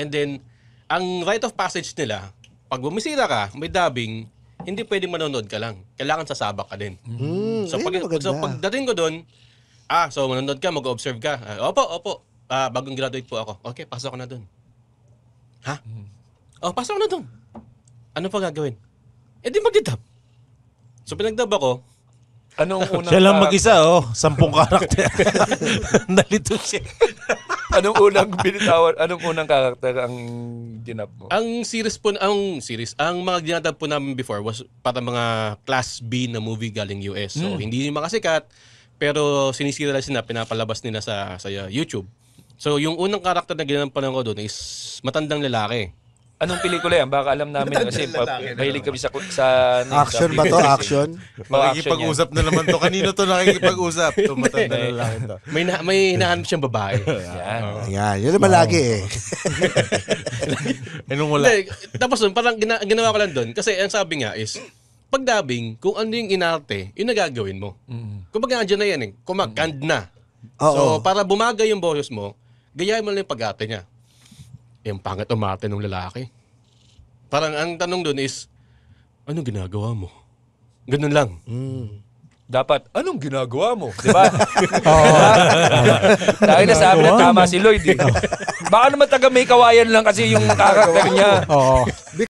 And then, ang rite of passage nila, pag bumisita ka, may dubbing, hindi pwedeng manonood ka lang. Kailangan sasabak ka din. So, pagdating ko doon, so manonood ka, mag-observe ka. Opo. Bagong graduate po ako. Okay, pasok ko na doon. Ha? Pasok ko na doon. Ano pa gagawin? Di mag-dub. So, pinag-dub ako. Anong unang siya lang mag-isa, 10 karakter. Nalito siya. Anong unang binitawan? Anong unang karakter ang dinab mo? Ang mga dinadab po namin before was para mga class B na movie galing US. So, hindi makasikat, pero sinisira sila, pinapalabas nila sa YouTube. So, yung unang karakter na ginampanan ko doon is matandang lalaki. Anong pelikula yan? Baka alam namin kasi mahilig kami sa action ba to? Action? Makikipag-usap na naman to. Kanino to nakikipag-usap? Tumatanda na lang ito. May hinahanap siyang babae. Yan. Yun naman lagi eh. Anong wala? Tapos parang ginawa ko lang doon. Kasi ang sabi nga is, pag dubbing, kung ano yung inarte, yun na gagawin mo. Kung baga andyan na yan kumakand na. So, para bumagay yung boses mo, gayahin mo lang yung pag-arte niya. Yung pangit umarte ng lalaki. Parang ang tanong doon is, anong ginagawa mo? Ganun lang. Dapat, anong ginagawa mo? Diba? Dahil nasabi na tama si Lloyd. Baka naman taga may kawayan lang kasi yung karakter niya.